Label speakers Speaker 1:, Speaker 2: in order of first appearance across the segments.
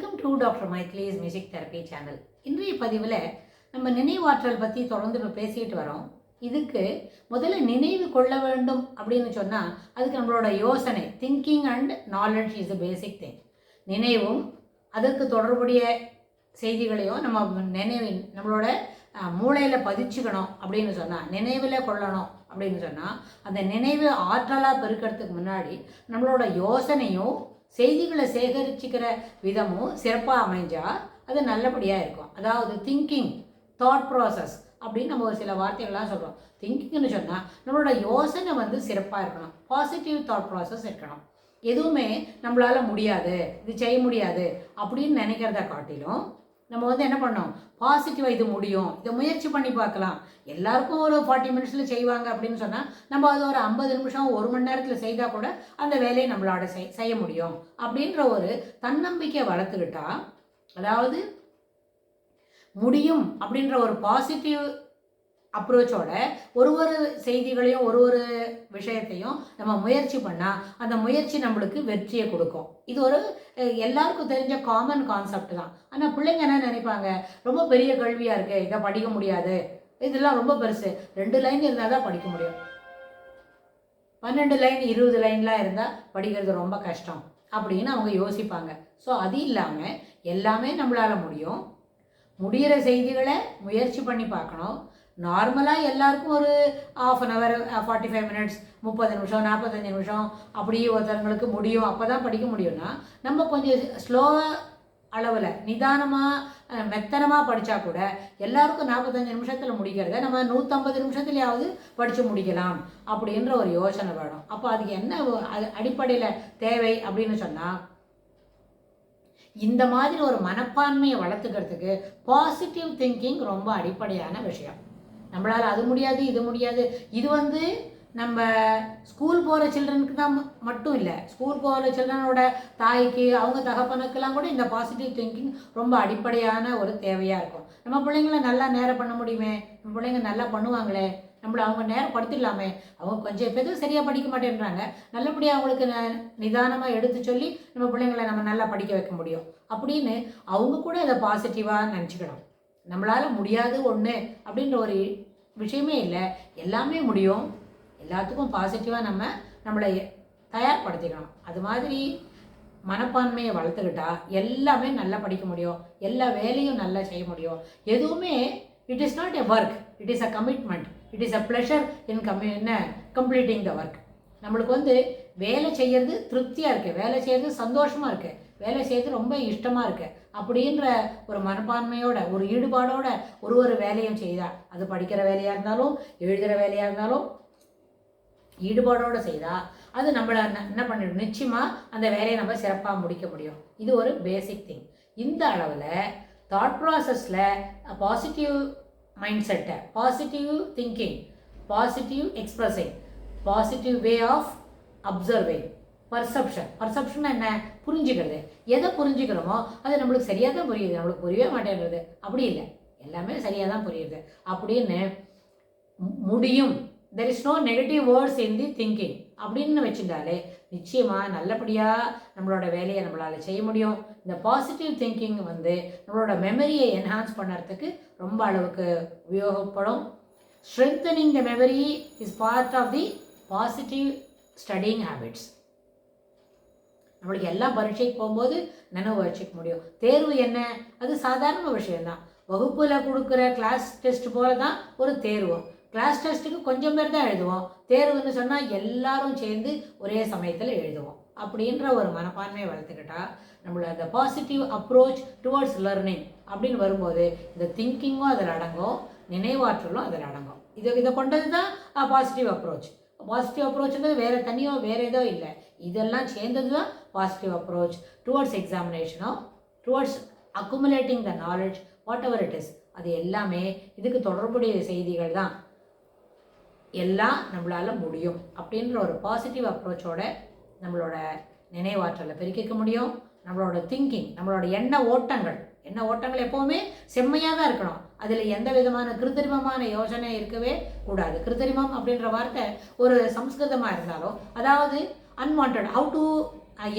Speaker 1: Welcome to doctor Maithili's music therapy channel. இன்றைய பதிவில் நம்ம நினைவாற்றல் பற்றி தொடர்ந்து இப்போ பேசிக்கிட்டு வரோம். இதுக்கு முதல்ல நினைவு கொள்ள வேண்டும் அப்படின்னு சொன்னால் அதுக்கு நம்மளோட யோசனை, thinking and knowledge is the basic thing. நினைவும் அதற்கு தொடர்புடைய செய்திகளையும் நம்மளோட மூளையில் பதிச்சுக்கணும் அப்படின்னு சொன்னால், நினைவில் கொள்ளணும் அப்படின்னு சொன்னால், அந்த நினைவு ஆற்றலாக பெருக்கிறதுக்கு முன்னாடி நம்மளோட யோசனையும் செய்திகளை சேகரிச்சுக்கிற விதமும் சிறப்பாக அமைஞ்சால் அது நல்லபடியாக இருக்கும். அதாவது திங்கிங், தாட் ப்ராசஸ் அப்படின்னு நம்ம ஒரு சில வார்த்தைகள்லாம் சொல்கிறோம். திங்கிங்னு சொன்னால் நம்மளோட யோசனை சிறப்பாக இருக்கணும், பாசிட்டிவ் தாட் ப்ராசஸ் இருக்கணும். எதுவுமே நம்மளால் முடியாது, இது செய்ய முடியாது அப்படின்னு நினைக்கிறத காட்டிலும் நம்ம என்ன பண்ணோம், பாசிட்டிவாக இது முடியும், இதை முயற்சி பண்ணி பார்க்கலாம். எல்லாருக்கும் ஒரு 40 மினிட்ஸில் செய்வாங்க அப்படின்னு சொன்னால் நம்ம அது ஒரு 50 நிமிஷம் 1 மணி நேரத்தில் செய்தால் கூட அந்த வேலையை நம்மளோட செய்ய முடியும் அப்படின்ற ஒரு தன்னம்பிக்கை வளர்த்துக்கிட்டா, அதாவது முடியும் அப்படின்ற ஒரு பாசிட்டிவ் அப்ரோச்சோட ஒரு செய்திகளையும் ஒரு விஷயத்தையும் நம்ம முயற்சி பண்ணால் அந்த முயற்சி நம்மளுக்கு வெற்றியை கொடுக்கும். இது ஒரு எல்லாருக்கும் தெரிஞ்ச காமன் கான்செப்ட் தான். ஆனால் பிள்ளைங்க என்ன நினைப்பாங்க, ரொம்ப பெரிய கல்வியாக இருக்குது, இதை படிக்க முடியாது, இதெல்லாம் ரொம்ப பெருசு, 2 லைன் இருந்தால் தான் படிக்க முடியும், 12 லைன் 20 லைன்லாம் இருந்தால் படிக்கிறது ரொம்ப கஷ்டம் அப்படின்னு அவங்க யோசிப்பாங்க. ஸோ அது இல்லாமல் எல்லாமே நம்மளால் முடியும். முடிகிற செய்திகளை முயற்சி பண்ணி பார்க்கணும். நார்மலாக எல்லாருக்கும் ஒரு 1/2 hour 45 மினிட்ஸ் 30 நிமிஷம் 45 நிமிஷம் அப்படி ஒருத்தவங்களுக்கு முடியும், அப்போ தான் படிக்க முடியும்னா நம்ம கொஞ்சம் ஸ்லோவாக அளவில் நிதானமாக மெத்தனமாக படித்தா கூட எல்லாருக்கும் 45 நிமிஷத்தில் முடிக்கிறத நம்ம 150 நிமிஷத்துலையாவது படித்து முடிக்கலாம் அப்படின்ற ஒரு யோசனை வேணும். அப்போ அதுக்கு என்ன அடிப்படையில் தேவை அப்படின்னு சொன்னால், இந்த மாதிரி ஒரு மனப்பான்மையை வளர்த்துக்கிறதுக்கு பாசிட்டிவ் திங்கிங் ரொம்ப அடிப்படையான விஷயம். நம்மளால் அது முடியாது, இது முடியாது, இது நம்ம ஸ்கூல் போகிற சில்ட்ரனுக்கு தான் மட்டும் இல்லை, ஸ்கூல் போகிற சில்ட்ரனோட தாய்க்கு அவங்க தகப்பனுக்கெல்லாம் கூட இந்த பாசிட்டிவ் திங்கிங் ரொம்ப அடிப்படையான ஒரு தேவையாக இருக்கும். நம்ம பிள்ளைங்கள நல்லா நேரம் பண்ண முடியுமே, நம்ம பிள்ளைங்க நல்லா பண்ணுவாங்களே, நம்மளை அவங்க நேரம் படுத்திடலாமே, அவங்க கொஞ்சம் பேர் சரியாக படிக்க மாட்டேன்றாங்க, நல்லபடியாக அவங்களுக்கு நிதானமாக எடுத்து சொல்லி நம்ம பிள்ளைங்களை நம்ம நல்லா படிக்க வைக்க முடியும் அப்படின்னு அவங்க கூட அதை பாசிட்டிவாக நினச்சிக்கணும். நம்மளால் முடியாது ஒன்று அப்படின்ற ஒரு விஷயமே இல்லை, எல்லாமே முடியும், எல்லாத்துக்கும் பாசிட்டிவாக நம்மளை தயார்படுத்திக்கணும். அது மாதிரி மனப்பான்மையை வளர்த்துக்கிட்டா எல்லாமே நல்லா படிக்க முடியும், எல்லா வேலையும் நல்லா செய்ய முடியும். எதுவுமே it is not a work, it is a commitment, it is a pleasure in completing the work. நம்மளுக்கு வேலை செய்கிறது திருப்தியாக இருக்குது, வேலை செய்கிறது சந்தோஷமாக இருக்குது, வேலை செய்கிறது ரொம்ப இஷ்டமாக இருக்குது அப்படின்ற ஒரு மனப்பான்மையோட ஒரு ஈடுபாடோட ஒரு வேலையும் செய்தால், அது படிக்கிற வேலையாக இருந்தாலும் எழுதுகிற வேலையாக இருந்தாலும் ஈடுபாடோடு செய்தால் அது நம்மளை என்ன பண்ணிடும், நிச்சயமாக அந்த வேலையை நம்ம சிறப்பாக முடிக்க முடியும். இது ஒரு பேசிக் திங். இந்த அளவில் தாட் ப்ராசஸில் பாசிட்டிவ் மைண்ட் செட்டை, positive thinking, positive expressing, positive way of observing, perception என்ன, புரிஞ்சுக்கிறது. எதை புரிஞ்சுக்கிறோமோ அது நம்மளுக்கு சரியாக தான் புரியுது, நம்மளுக்கு புரியவே மாட்டேன்றது அப்படி இல்லை, எல்லாமே சரியாக தான் புரியுது அப்படின்னு முடியும். There is no negative words in the thinking அப்படின்னு வச்சுருந்தாலே நிச்சயமாக நல்லபடியாக நம்மளோட வேலையை நம்மளால் செய்ய முடியும். இந்த பாசிட்டிவ் திங்கிங் நம்மளோட மெமரியை என்ஹான்ஸ் பண்ணுறதுக்கு ரொம்ப அளவுக்கு உபயோகப்படும். Strengthening the memory is part of the positive studying habits. நம்மளுக்கு எல்லாம் பரீட்சைக்கு போகும்போது நினைவு வச்சுக்க முடியும். தேர்வு என்ன, அது சாதாரண விஷயம்தான். வகுப்பில் கொடுக்குற கிளாஸ் டெஸ்ட் போல தான் ஒரு தேர்வும். கிளாஸ் டெஸ்ட்டுக்கு கொஞ்சம் பேர் தான் எழுதுவோம், தேர்வுன்னு சொன்னால் எல்லாரும் சேர்ந்து ஒரே சமயத்தில் எழுதுவோம் அப்படின்ற ஒரு மனப்பான்மையை வளர்த்துக்கிட்டா நம்மளோட அந்த பாசிட்டிவ் அப்ரோச் டுவர்ட்ஸ் லேர்னிங் அப்படின்னு வரும்போது இந்த திங்கிங்கும் அதில் அடங்கும், நினைவாற்றலும் அதில் அடங்கும். இதை கொண்டது தான் பாசிட்டிவ் அப்ரோச். பாசிட்டிவ் அப்ரோச்சுன்றது வேறு ஏதோ இல்லை, இதெல்லாம் சேர்ந்தது தான் பாசிட்டிவ் அப்ரோச் டுவர்ட்ஸ் எக்ஸாமினேஷனோ, towards accumulating the knowledge, whatever it is. அது எல்லாமே இதுக்கு தொடர்புடைய செய்திகள் தான். எல்லாம் நம்மளால் முடியும் அப்படின்ற ஒரு பாசிட்டிவ் அப்ரோச்சோட நம்மளோட நினைவாற்றலை பெருக்கிக்க முடியும். நம்மளோட திங்கிங், நம்மளோட எண்ண ஓட்டங்கள் எப்போவுமே செம்மையாக தான் இருக்கணும். அதில் எந்த விதமான கிருத்திரிமமான யோசனை இருக்கவே கூடாது. கிருத்திரிமம் அப்படின்ற வார்த்தை ஒரு சம்ஸ்கிருதமாக இருந்தாலும், அதாவது unwanted, how to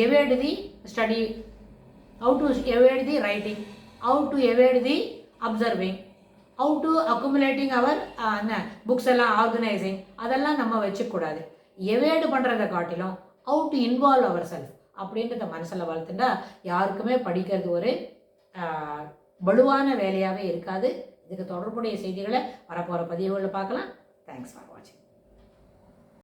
Speaker 1: evade the study how to evade the writing, how to evade the observing, how to accumulating our books எல்லாம் ஆர்கனைசிங், அதெல்லாம் நம்ம வச்சுக்கூடாது. எவேடு பண்ணுறதை காட்டிலும் how to involve ourselves அப்படின்றத மனசில் வளர்த்துட்டா யாருக்குமே படிக்கிறது ஒரு வலுவான வேலையாகவே இருக்காது. இதுக்கு தொடர்புடைய செய்திகளை வரப்போகிற பதிவுகளில் பார்க்கலாம். தேங்க்ஸ் ஃபார் வாட்சிங்.